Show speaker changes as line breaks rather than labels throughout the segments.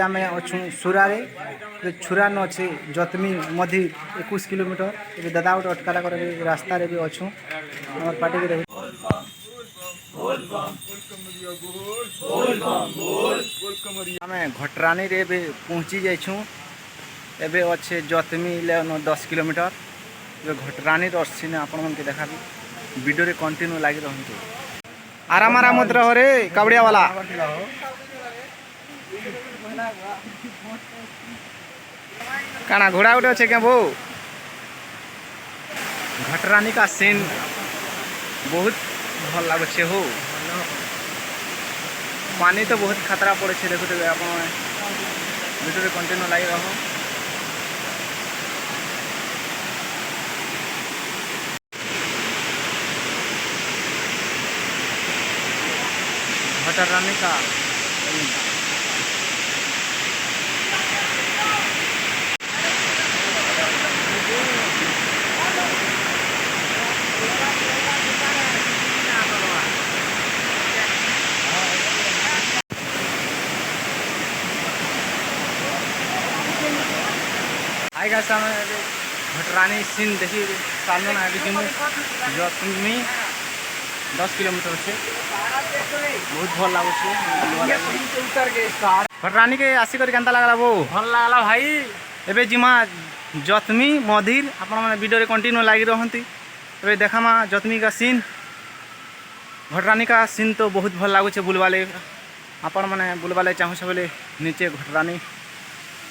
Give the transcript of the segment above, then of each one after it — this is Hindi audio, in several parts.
आम अच्छु सुरा छुरा न अच्छे जतमी मधी 21 किलोमीटर ये दादा गोटे अटकाला कर रास्तार भी अच्छु आम पार्टी के आम घटरानी रे पहुँची जाइछू एबे अच्छे जतमी 10 किलोमीटर ये घटरानी रसी ने आपण मन के देखा वीडियो रे कंटिन्यू लगी रहतु आराम आराम मत रहो रे कावड़िया वाला काना घोड़ा उठे अच्छे क्या वो घटरानी का सीन बहुत भल लगुचे हो पानी तो बहुत खतरा पड़े देखुते आप वीडियो कंटिन्यू लगी रहो घटरानी का आएगा समय घटरानी सीन देखिए सामने ना जतमी 10 किलोमीटर से बहुत भल लगुच घटरानी के आसिक केनता लगला वो
भल लागला भाई
एबे जिमा जतमी मधिर आपण माने वीडियो रे कंटिन्यू लगी रहंती एबे देखामा जतमी का सीन घटरानी का सीन तो बहुत भल लगुचे बुलवाले आपण माने बुलवाले चाहू से बोले नीचे घटरानी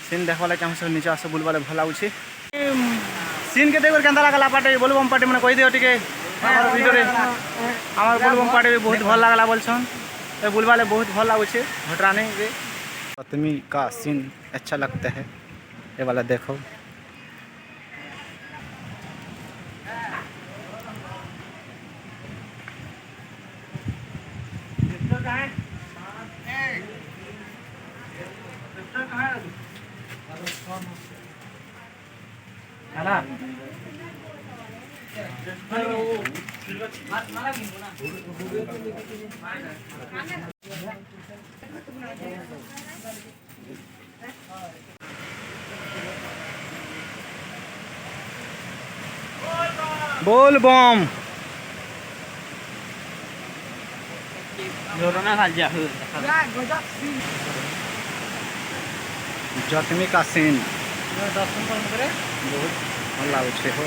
सीन देखवाले चाहू से नीचे आस बुलवाले भल लगुचे सीन के देखो केनता लगला पाटे बोलबम पाटे माने कहि दियो टिके हमार वीडियो रे हमार बोलबम पाटे भी बहुत भल लागला बोलछन ए बुलवाले बहुत भल लगुचे घटरानी रे जतमी का सीन अच्छा लगता है ये वाला देखो बोल बम जतमी का सीन बहुत भल लगुचे हो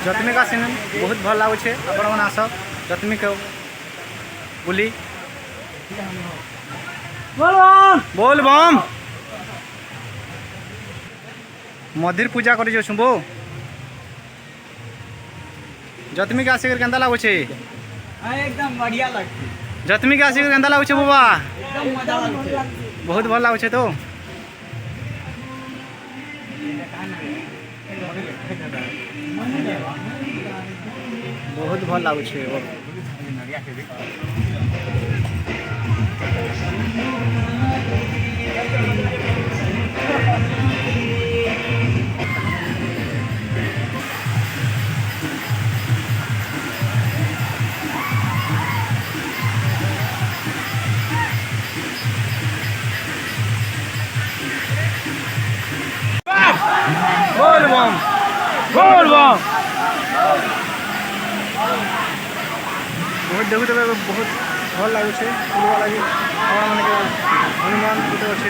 जतमी का सीन बहुत भल लगुचे आपण मन आस जतमी के बुली बोल बम मधिर पूजा कर बो जतमी के आसिक केनता लगुचे
एकदम बढ़िया लगती
जतमी के आसिक केनता लगुचे बाबा
एकदम मजा लगती
बहुत भल लगुचे तो बहुत भल लगुचे बोल बम बहुत देखु तबे बहुत भल लगुचे बुलवा लगी आपण माने हनुमान गुटे अच्छे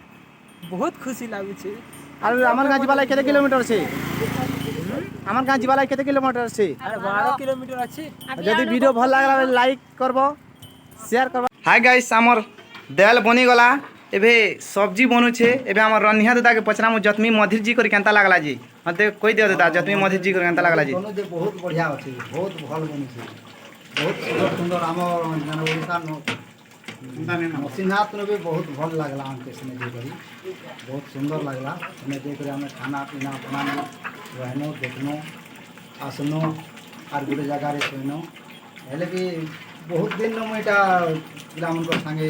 बहुत खुशी लाଗୁଛି
আর আমার গাঁ যাবার কেতে কিলোমিটার আছে আমার গাঁ যাবার কেতে কিলোমিটার আছে
আরে 12 কিলোমিটার আছে
যদি ভিডিও ভাল লাগলা লাইক করব শেয়ার করব হাই গাইস আমার দেল বনি গলা এবে সবজি বনুছে এবে আমার রনিয়া দাদাকে পচরামু যতমি মধির জি করে কেনতা লাগলা জি মতে কই দিও দাদা যতমি মধির জি করে কেনতা লাগলা জি
যে বহুত বঢ়িয়া আছে বহুত ভাল বনিছে বহুত সুন্দর সুন্দর আমার মানে ওড়িশার নরসিংহাতন भी बहुत भल लगला हमके सुने जे करी बहुत सुंदर लगला सुने जे करी हमें खाना पीना बनानो रहनो देखनो आसनो आर गोटे जगह रे सोइनो हेले भी बहुत दिन न मुइटा पिला मन को संगे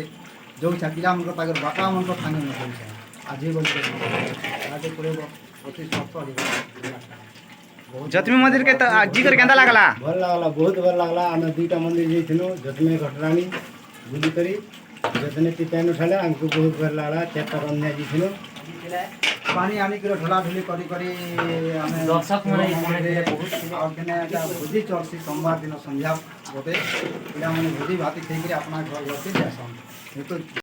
जो छा पिला मन को तागर बापा मन को संगे न होई छा आज बोल के आगे पड़े अति सख्त हो
যতমি মধির কে জি করে কেনতা লাগলা
भल लगला बहुत भल लगला आमे दुईटा मंदिर जइथिनो जतमे घटरानी बुली करी जतने टिपेन उठाले हमको बहुत भल लगला चारटा रन्या जइथिनो पानी आनी के ढला ढली करी करी हमें
दर्शक माने
बहुत और दिने एटा भोजी चलसी सोमवार दिन संध्या बोते पिला माने भोजी भाती थई के अपना घर घर से जासन तो